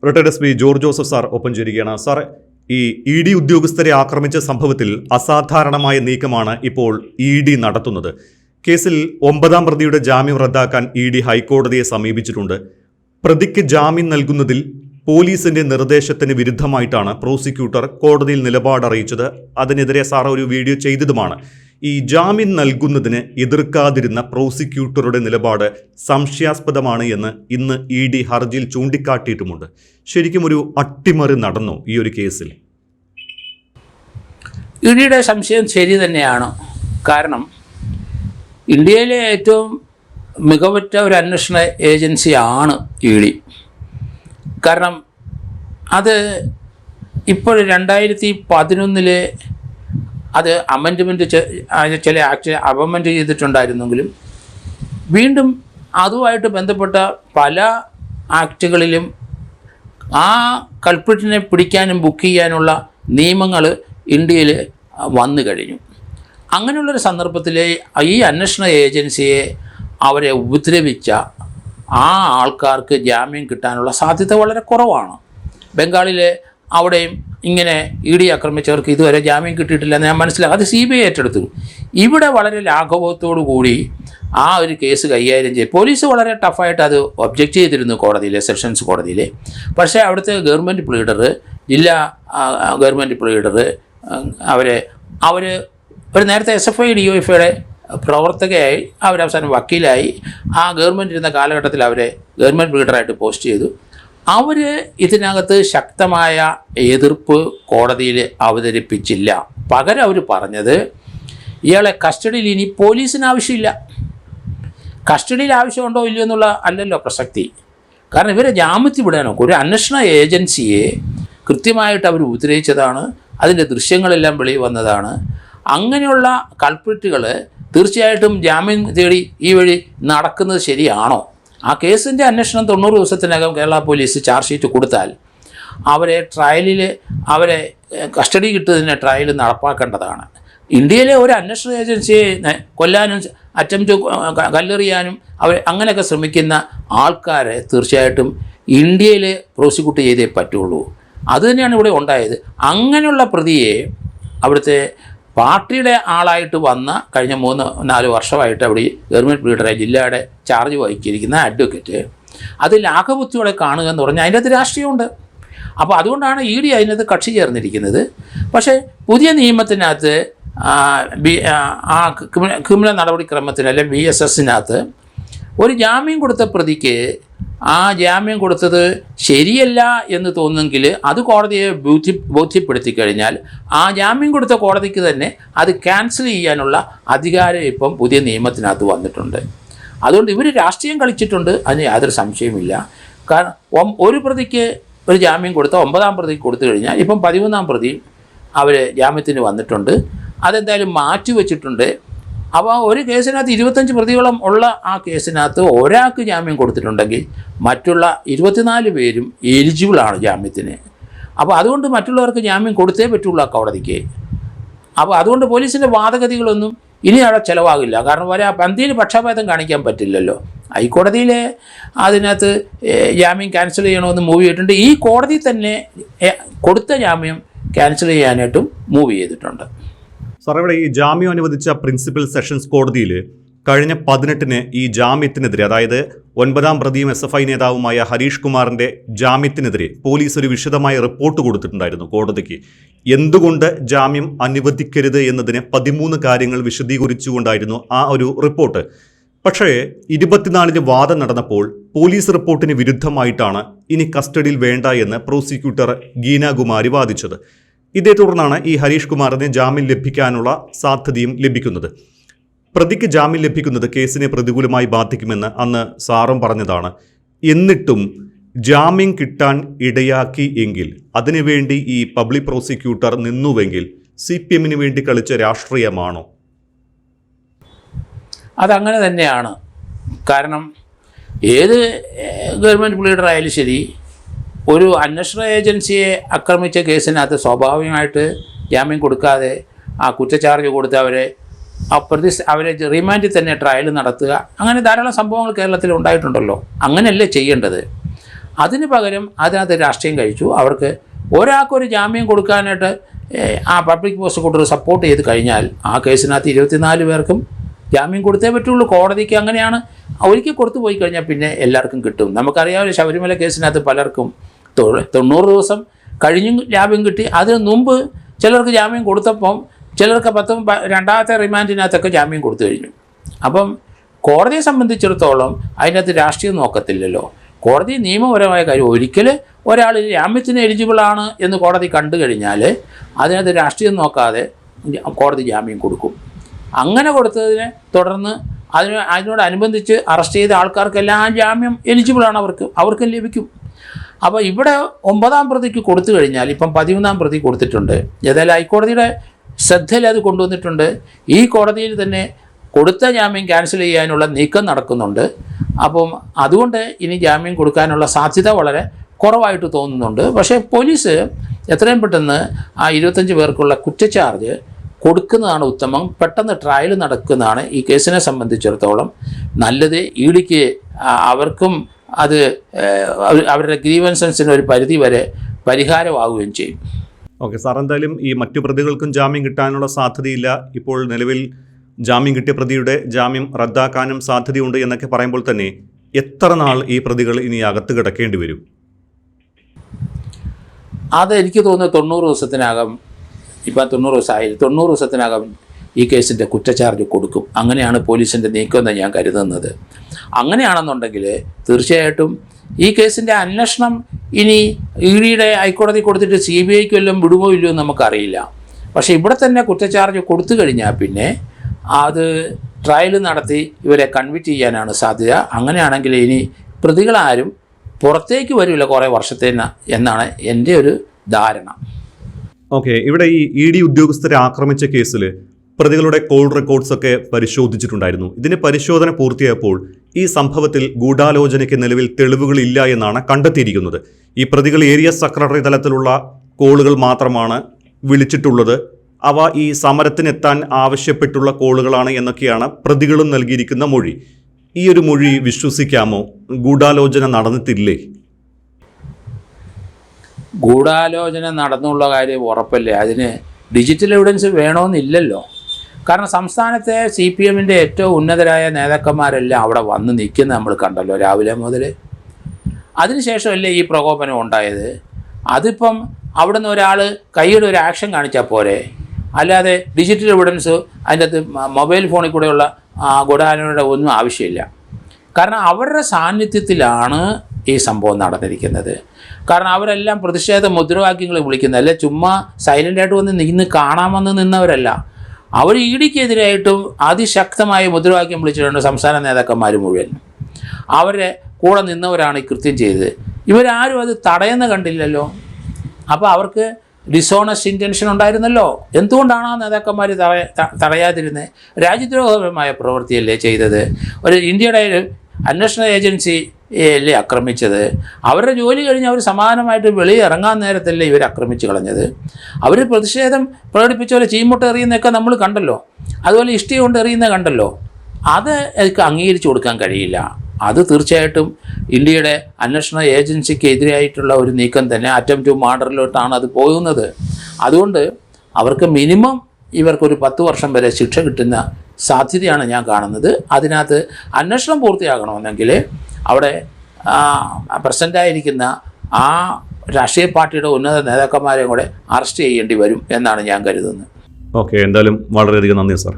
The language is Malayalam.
Retired S P George Joseph sir ഒപ്പം ചേരുകയാണ്. സാർ, ഈ ED ഉദ്യോഗസ്ഥരെ ആക്രമിച്ച സംഭവത്തിൽ അസാധാരണമായ നീക്കമാണ് ഇപ്പോൾ ED നടത്തുന്നത്. കേസിൽ 9-ാം പ്രതിയുടെ ജാമ്യം റദ്ദാക്കാൻ ED ഹൈക്കോടതിയെ സമീപിച്ചിട്ടുണ്ട്. പ്രതിക്ക് ജാമ്യം നൽകുന്നതിൽ പോലീസിന്റെ നിർദ്ദേശത്തിന് വിരുദ്ധമായിട്ടാണ് പ്രോസിക്യൂട്ടർ കോടതിയിൽ നിലപാടറിയിച്ചത്. അതിനെതിരെ സാർ ഒരു വീഡിയോ ചെയ്തതുമാണ്. ഈ ജാമ്യം നൽകുന്നതിന് എതിർക്കാതിരുന്ന പ്രോസിക്യൂട്ടറുടെ നിലപാട് സംശയാസ്പദമാണ് എന്ന് ഇന്ന് ED ഹർജിയിൽ ചൂണ്ടിക്കാട്ടിയിട്ടുമുണ്ട്. ശരിക്കും ഒരു അട്ടിമറി നടന്നു ഈ ഒരു കേസിൽ? EDയുടെ സംശയം ശരി തന്നെയാണ്. കാരണം ഇന്ത്യയിലെ ഏറ്റവും മികവുറ്റ ഒരു അന്വേഷണ ഏജൻസിയാണ് ED. കാരണം അത് ഇപ്പോൾ 2011 അത് അമെൻഡ്മെൻറ്റ് ചില ആക്ട് അമെൻഡ് ചെയ്തിട്ടുണ്ടായിരുന്നെങ്കിലും വീണ്ടും അതുമായിട്ട് ബന്ധപ്പെട്ട പല ആക്റ്റുകളിലും ആ കൾപ്രിറ്റിനെ പിടിക്കാനും ബുക്ക് ചെയ്യാനുള്ള നിയമങ്ങൾ ഇന്ത്യയിൽ വന്നു കഴിഞ്ഞു. അങ്ങനെയുള്ളൊരു സന്ദർഭത്തിൽ ഈ അന്വേഷണ ഏജൻസിയെ അവരെ ഉപദ്രവിച്ച ആ ആൾക്കാർക്ക് ജാമ്യം കിട്ടാനുള്ള സാധ്യത വളരെ കുറവാണ്. ബംഗാളിലെ അവിടെയും ഇങ്ങനെ ED ആക്രമിച്ചവർക്ക് ഇതുവരെ ജാമ്യം കിട്ടിയിട്ടില്ലെന്ന് ഞാൻ മനസ്സിലാക്കും. അത് CBI ഏറ്റെടുത്തു. ഇവിടെ വളരെ ലാഘവത്തോടു കൂടി ആ ഒരു കേസ് കൈകാര്യം ചെയ്യും. പോലീസ് വളരെ ടഫായിട്ട് അത് ഒബ്ജക്റ്റ് ചെയ്തിരുന്നു കോടതിയിലെ, സെഷൻസ് കോടതിയിൽ. പക്ഷേ അവിടുത്തെ ഗവൺമെൻറ് പ്ലീഡർ, ജില്ലാ ഗവൺമെൻറ് പ്ലീഡർ അവർ ഒരു നേരത്തെ SFI DOFയുടെ പ്രവർത്തകയായി, അവരവസാനം വക്കീലായി. ആ ഗവൺമെൻറ് ഇരുന്ന കാലഘട്ടത്തിൽ അവരെ ഗവൺമെൻറ് പ്ലീഡറായിട്ട് പോസ്റ്റ് ചെയ്തു. അവർ ഇതിനകത്ത് ശക്തമായ എതിർപ്പ് കോടതിയിൽ അവതരിപ്പിച്ചില്ല. പകരം അവർ പറഞ്ഞത് ഇയാളെ കസ്റ്റഡിയിൽ ഇനി പോലീസിന് ആവശ്യമില്ല. കസ്റ്റഡിയിൽ ആവശ്യമുണ്ടോ ഇല്ലയോ എന്നുള്ള അല്ലല്ലോ പ്രസക്തി. കാരണം ഇവരെ ജാമ്യത്തിൽ വിടാനോ, ഒരു അന്വേഷണ ഏജൻസിയെ കൃത്യമായിട്ട് അവർ ഉപദ്രവിച്ചതാണ്. അതിൻ്റെ ദൃശ്യങ്ങളെല്ലാം വെളിയിൽ വന്നതാണ്. അങ്ങനെയുള്ള കൾപ്രിറ്റുകൾ തീർച്ചയായിട്ടും ജാമ്യം തേടി ഈ വഴി നടക്കുന്നത് ശരിയാണോ? ആ കേസിൻ്റെ അന്വേഷണം 90 ദിവസത്തിനകം കേരള പോലീസ് ചാർജ് ഷീറ്റ് കൊടുത്താൽ അവരെ കസ്റ്റഡി കിട്ടുന്നതിന് ട്രയൽ നടപ്പാക്കേണ്ടതാണ്. ഇന്ത്യയിലെ ഒരു അന്വേഷണ ഏജൻസിയെ കൊല്ലാനും കല്ലെറിയാനും അങ്ങനെയൊക്കെ ശ്രമിക്കുന്ന ആൾക്കാരെ തീർച്ചയായിട്ടും ഇന്ത്യയിൽ പ്രോസിക്യൂട്ട് ചെയ്തേ പറ്റുള്ളൂ. അതുതന്നെയാണ് ഇവിടെ ഉണ്ടായത്. അങ്ങനെയുള്ള പ്രതിയെ അവിടുത്തെ പാർട്ടിയുടെ ആളായിട്ട് വന്ന കഴിഞ്ഞ 3-4 വർഷമായിട്ട് അവിടെ ഗവൺമെൻറ് പ്ലീഡറെ ജില്ലയുടെ ചാർജ് വഹിച്ചിരിക്കുന്ന അഡ്വക്കേറ്റ് അത് ലാഘബുദ്ധിയോടെ കാണുക എന്ന് പറഞ്ഞാൽ അതിൻ്റെ അകത്ത് രാഷ്ട്രീയമുണ്ട്. അപ്പോൾ അതുകൊണ്ടാണ് ED അതിനകത്ത് കക്ഷി ചേർന്നിരിക്കുന്നത്. പക്ഷേ പുതിയ നിയമത്തിനകത്ത് ആ ക്രിമിനൽ നടപടിക്രമത്തിന് അല്ലെങ്കിൽ BSSനകത്ത് ഒരു ജാമ്യം കൊടുത്ത പ്രതിക്ക് ആ ജാമ്യം കൊടുത്തത് ശരിയല്ല എന്ന് തോന്നുമെങ്കിൽ അത് കോടതിയെ ബോധ്യപ്പെടുത്തി കഴിഞ്ഞാൽ ആ ജാമ്യം കൊടുത്ത കോടതിക്ക് തന്നെ അത് ക്യാൻസൽ ചെയ്യാനുള്ള അധികാരം ഇപ്പം പുതിയ നിയമത്തിനകത്ത് വന്നിട്ടുണ്ട്. അതുകൊണ്ട് ഇവർ രാഷ്ട്രീയം കളിച്ചിട്ടുണ്ട്, അതിന് യാതൊരു സംശയമില്ല. കാരണം ഒരു പ്രതിക്ക് ഒരു ജാമ്യം കൊടുത്ത 9-ാം പ്രതിക്ക് കൊടുത്തു കഴിഞ്ഞാൽ ഇപ്പം 13-ാം പ്രതി അവർ ജാമ്യത്തിന് വന്നിട്ടുണ്ട്. അതെന്തായാലും മാറ്റി വച്ചിട്ടുണ്ട്. അപ്പോൾ ഒരു കേസിനകത്ത് 25 പ്രതികളും ഉള്ള ആ കേസിനകത്ത് ഒരാൾക്ക് ജാമ്യം കൊടുത്തിട്ടുണ്ടെങ്കിൽ മറ്റുള്ള 24 പേരും എലിജിബിളാണ് ജാമ്യത്തിന്. അപ്പോൾ അതുകൊണ്ട് മറ്റുള്ളവർക്ക് ജാമ്യം കൊടുത്തേ പറ്റുള്ളൂ ആ കോടതിക്ക്. അപ്പോൾ അതുകൊണ്ട് പോലീസിൻ്റെ വാദഗതികളൊന്നും ഇനി അവിടെ ചിലവാകില്ല. കാരണം പന്തിയിൽ പക്ഷപാതം കാണിക്കാൻ പറ്റില്ലല്ലോ. ഹൈക്കോടതിയിൽ അതിനകത്ത് ജാമ്യം ക്യാൻസൽ ചെയ്യണമെന്ന് മൂവ് ചെയ്തിട്ടുണ്ട്. ഈ കോടതി തന്നെ കൊടുത്ത ജാമ്യം ക്യാൻസൽ ചെയ്യാനായിട്ടും മൂവ് ചെയ്തിട്ടുണ്ട്. സാർ, ഇവിടെ ഈ ജാമ്യം അനുവദിച്ച പ്രിൻസിപ്പൽ സെഷൻസ് കോടതിയിൽ കഴിഞ്ഞ 18-ന് ഈ ജാമ്യത്തിനെതിരെ, അതായത് 9-ാം പ്രതിയും SFI നേതാവുമായ ഹരീഷ് കുമാറിൻ്റെ ജാമ്യത്തിനെതിരെ പോലീസ് ഒരു വിശദമായ റിപ്പോർട്ട് കൊടുത്തിട്ടുണ്ടായിരുന്നു കോടതിക്ക്. എന്തുകൊണ്ട് ജാമ്യം അനുവദിക്കരുത് എന്നതിന് 13 കാര്യങ്ങൾ വിശദീകരിച്ചുകൊണ്ടായിരുന്നു ആ ഒരു റിപ്പോർട്ട്. പക്ഷേ 24-ന് വാദം നടന്നപ്പോൾ പോലീസ് റിപ്പോർട്ടിന് വിരുദ്ധമായിട്ടാണ് ഇനി കസ്റ്റഡിയിൽ വേണ്ട എന്ന് പ്രോസിക്യൂട്ടർ ഗീനാകുമാരി വാദിച്ചത്. ഇതേ തുടർന്നാണ് ഈ ഹരീഷ് കുമാറിന് ജാമ്യം ലഭിക്കാനുള്ള സാധ്യതയും ലഭിക്കുന്നത്. പ്രതിക്ക് ജാമ്യം ലഭിക്കുന്നത് കേസിനെ പ്രതികൂലമായി ബാധിക്കുമെന്ന് അന്ന് സാറും പറഞ്ഞതാണ്. എന്നിട്ടും ജാമ്യം കിട്ടാൻ ഇടയാക്കി എങ്കിൽ, അതിനുവേണ്ടി ഈ പബ്ലിക് പ്രോസിക്യൂട്ടർ നിന്നുവെങ്കിൽ CPMന് വേണ്ടി കളിച്ച രാഷ്ട്രീയമാണോ? അതങ്ങനെ തന്നെയാണ്. കാരണം ഏത് ഗവൺമെൻറ് പ്ലീഡർ ആയാലും ശരി, ഒരു അന്വേഷണ ഏജൻസിയെ ആക്രമിച്ച കേസിനകത്ത് സ്വാഭാവികമായിട്ട് ജാമ്യം കൊടുക്കാതെ ആ കുറ്റച്ചാർജ് കൊടുത്ത് അവരെ റിമാൻഡിൽ തന്നെ ട്രയൽ നടത്തുക, അങ്ങനെ ധാരാളം സംഭവങ്ങൾ കേരളത്തിൽ ഉണ്ടായിട്ടുണ്ടല്ലോ. അങ്ങനെയല്ലേ ചെയ്യേണ്ടത്. അതിന് പകരം അതിനകത്ത് രാഷ്ട്രീയം കഴിച്ചു. അവർക്ക് ഒരാൾക്കൊരു ജാമ്യം കൊടുക്കാനായിട്ട് ആ പബ്ലിക് പ്രോസിക്യൂട്ടർ സപ്പോർട്ട് ചെയ്ത് കഴിഞ്ഞാൽ ആ കേസിനകത്ത് 24 പേർക്കും ജാമ്യം കൊടുത്തേ പറ്റുള്ളൂ. കോടതിക്ക് അങ്ങനെയാണ്. ഒരിക്കൽ കൊടുത്തു പോയി കഴിഞ്ഞാൽ പിന്നെ എല്ലാവർക്കും കിട്ടും. നമുക്കറിയാമല്ലോ, ശബരിമല കേസിനകത്ത് പലർക്കും 90 ദിവസം കഴിഞ്ഞും ജാമ്യം കിട്ടി. അതിന് മുമ്പ് ചിലർക്ക് ജാമ്യം കൊടുത്തപ്പം ചിലർക്ക് രണ്ടാമത്തെ റിമാൻഡിനകത്തൊക്കെ ജാമ്യം കൊടുത്തു കഴിഞ്ഞു. അപ്പം കോടതിയെ സംബന്ധിച്ചിടത്തോളം അതിനകത്ത് രാഷ്ട്രീയം നോക്കത്തില്ലല്ലോ. കോടതി നിയമപരമായ കാര്യം, ഒരിക്കൽ ഒരാൾ ജാമ്യത്തിന് എലിജിബിളാണ് എന്ന് കോടതി കണ്ടു കഴിഞ്ഞാൽ അതിനകത്ത് രാഷ്ട്രീയം നോക്കാതെ കോടതി ജാമ്യം കൊടുക്കും. അങ്ങനെ കൊടുത്തതിനെ തുടർന്ന് അതിനോടനുബന്ധിച്ച് അറസ്റ്റ് ചെയ്ത ആൾക്കാർക്കെല്ലാം ജാമ്യം എലിജിബിളാണ്, അവർക്കും ലഭിക്കും. അപ്പോൾ ഇവിടെ 9ാം പ്രതിക്ക് കൊടുത്തു കഴിഞ്ഞാൽ ഇപ്പം 13ാം പ്രതി കൊടുത്തിട്ടുണ്ട്. ഏതായാലും ഹൈക്കോടതിയുടെ ശ്രദ്ധയിൽ അത് കൊണ്ടുവന്നിട്ടുണ്ട്. ഈ കോടതിയിൽ തന്നെ കൊടുത്ത ജാമ്യം ക്യാൻസൽ ചെയ്യാനുള്ള നീക്കം നടക്കുന്നുണ്ട്. അപ്പം അതുകൊണ്ട് ഇനി ജാമ്യം കൊടുക്കാനുള്ള സാധ്യത വളരെ കുറവായിട്ട് തോന്നുന്നുണ്ട്. പക്ഷേ പോലീസ് എത്രയും പെട്ടെന്ന് ആ 25 പേർക്കുള്ള കുറ്റച്ചാർജ് കൊടുക്കുന്നതാണ് ഉത്തമം. പെട്ടെന്ന് ട്രയൽ നടക്കുന്നതാണ് ഈ കേസിനെ സംബന്ധിച്ചിടത്തോളം നല്ലത്. ഇഡിക്ക് അവർക്കും അത് അവരുടെ ഗ്രീവൻസൻസിന് ഒരു പരിധി വരെ പരിഹാരമാവുകയും ചെയ്യും. ഓക്കെ സാർ, എന്തായാലും ഈ മറ്റു പ്രതികൾക്കും ജാമ്യം കിട്ടാനുള്ള സാധ്യതയില്ല. ഇപ്പോൾ നിലവിൽ ജാമ്യം കിട്ടിയ പ്രതിയുടെ ജാമ്യം റദ്ദാക്കാനും സാധ്യതയുണ്ട് എന്നൊക്കെ പറയുമ്പോൾ തന്നെ എത്ര നാൾ ഈ പ്രതികൾ ഇനി അകത്ത് കിടക്കേണ്ടി വരും? അത് എനിക്ക് തോന്നുന്നു 90 ദിവസത്തിനകം, ഇപ്പം 90 ദിവസമായി, 90 ദിവസത്തിനകം ഈ കേസിൻ്റെ കുറ്റച്ചാർജ് കൊടുക്കും. അങ്ങനെയാണ് പോലീസിൻ്റെ നീക്കമെന്ന് ഞാൻ കരുതുന്നത്. അങ്ങനെയാണെന്നുണ്ടെങ്കിൽ തീർച്ചയായിട്ടും ഈ കേസിൻ്റെ അന്വേഷണം ഇനി ഇഡിയുടെ ഹൈക്കോടതി കൊടുത്തിട്ട് CBIക്ക് വല്ലതും വിടുമോ ഇല്ലയോ നമുക്കറിയില്ല. പക്ഷേ ഇവിടെ തന്നെ കുറ്റച്ചാർജ് കൊടുത്തു കഴിഞ്ഞാൽ പിന്നെ അത് ട്രയൽ നടത്തി ഇവരെ കൺവിക്റ്റ് ചെയ്യാനാണ് സാധ്യത. അങ്ങനെയാണെങ്കിൽ ഇനി പ്രതികളാരും പുറത്തേക്ക് വരില്ല കുറേ വർഷത്തേന് എന്നാണ് എൻ്റെ ഒരു ധാരണ. ഓക്കെ, ഇവിടെ ഈ ED ഉദ്യോഗസ്ഥരെ ആക്രമിച്ച കേസിൽ പ്രതികളുടെ കോൾ റെക്കോർഡ്സൊക്കെ പരിശോധിച്ചിട്ടുണ്ടായിരുന്നു. ഇതിന് പരിശോധന പൂർത്തിയായപ്പോൾ ഈ സംഭവത്തിൽ ഗൂഢാലോചനയ്ക്ക് നിലവിൽ തെളിവുകളില്ല എന്നാണ് കണ്ടെത്തിയിരിക്കുന്നത്. ഈ പ്രതികൾ ഏരിയ സെക്രട്ടറി തലത്തിലുള്ള കോളുകൾ മാത്രമാണ് വിളിച്ചിട്ടുള്ളത്. അവ ഈ സമരത്തിനെത്താൻ ആവശ്യപ്പെട്ടുള്ള കോളുകളാണ് എന്നൊക്കെയാണ് പ്രതികളും നൽകിയിരിക്കുന്ന മൊഴി. ഈ ഒരു മൊഴി വിശ്വസിക്കാമോ? ഗൂഢാലോചന നടന്നിട്ടില്ലേ? ഗൂഢാലോചന നടന്നുള്ള കാര്യം ഉറപ്പല്ലേ. അതിന് ഡിജിറ്റൽ എവിഡൻസ് വേണമെന്നില്ലല്ലോ. കാരണം സംസ്ഥാനത്തെ CPMൻ്റെ ഏറ്റവും ഉന്നതരായ നേതാക്കന്മാരെല്ലാം അവിടെ വന്ന് നിൽക്കുന്ന നമ്മൾ കണ്ടല്ലോ രാവിലെ മുതൽ. അതിനുശേഷമല്ലേ ഈ പ്രകോപനം ഉണ്ടായത്. അതിപ്പം അവിടെ നിന്ന് ഒരാൾ കൈയുടെ ഒരു ആക്ഷൻ കാണിച്ചാൽ പോരെ, അല്ലാതെ ഡിജിറ്റൽ എവിഡൻസ് അതിൻ്റെ അകത്ത് മൊബൈൽ ഫോണിൽ കൂടെയുള്ള ഗൂഢാലോചനയുടെ ഒന്നും ആവശ്യമില്ല. കാരണം അവരുടെ സാന്നിധ്യത്തിലാണ് ഈ സംഭവം നടന്നിരിക്കുന്നത്. കാരണം അവരെല്ലാം പ്രതിഷേധ മുദ്രാവാക്യങ്ങൾ വിളിക്കുന്നത്, അല്ലെ ചുമ്മാ സൈലൻ്റായിട്ട് വന്ന് നിന്ന് കാണാമെന്ന് നിന്നവരല്ല. അവർ ഇഡിക്കെതിരായിട്ടും അതിശക്തമായ മുദ്രാവാക്യം വിളിച്ചിട്ടുണ്ട് സംസ്ഥാന നേതാക്കന്മാർ മുഴുവൻ. അവരെ കൂടെ നിന്നവരാണ് ഈ കൃത്യം ചെയ്തത്. ഇവരാരും അത് തടയുന്ന കണ്ടില്ലല്ലോ. അപ്പോൾ അവർക്ക് ഡിസോണസ്റ്റ് ഇൻറ്റൻഷൻ ഉണ്ടായിരുന്നല്ലോ. എന്തുകൊണ്ടാണ് ആ നേതാക്കന്മാർ തടയാതിരുന്നത്? രാജ്യദ്രോഹപരമായ പ്രവൃത്തിയല്ലേ ചെയ്തത്. ഒരു ഇന്ത്യയുടെ അന്വേഷണ ഏജൻസിയല്ലേ ആക്രമിച്ചത്. അവരുടെ ജോലി കഴിഞ്ഞ് അവർ സമാധാനമായിട്ട് വെളിയിൽ ഇറങ്ങാൻ നേരത്തല്ലേ ഇവർ ആക്രമിച്ച് കളഞ്ഞത്. അവർ പ്രതിഷേധം പ്രകടിപ്പിച്ച പോലെ ചീമുട്ട എറിയുന്നതൊക്കെ നമ്മൾ കണ്ടല്ലോ. അതുപോലെ ഇഷ്ടി കൊണ്ട് എറിയുന്നത് കണ്ടല്ലോ. അത് എനിക്ക് അംഗീകരിച്ചു കൊടുക്കാൻ കഴിയില്ല. അത് തീർച്ചയായിട്ടും ഇന്ത്യയുടെ അന്വേഷണ ഏജൻസിക്ക് എതിരായിട്ടുള്ള ഒരു നീക്കം തന്നെ, അറ്റംപ്റ്റ് ടു മർഡറിലോട്ടാണ് അത് പോകുന്നത്. അതുകൊണ്ട് അവർക്ക് മിനിമം ഇവർക്കൊരു 10 വർഷം വരെ ശിക്ഷ കിട്ടുന്ന സാധ്യതയാണ് ഞാൻ കാണുന്നത്. അതിനകത്ത് അന്വേഷണം പൂർത്തിയാകണമെന്നെങ്കിൽ അവിടെ പ്രസൻ്റായിരിക്കുന്ന ആ രാഷ്ട്രീയ പാർട്ടിയുടെ ഉന്നത നേതാക്കന്മാരെയും കൂടെ അറസ്റ്റ് ചെയ്യേണ്ടി വരും എന്നാണ് ഞാൻ കരുതുന്നത്. ഓക്കെ, എന്തായാലും വളരെയധികം നന്ദി സാർ.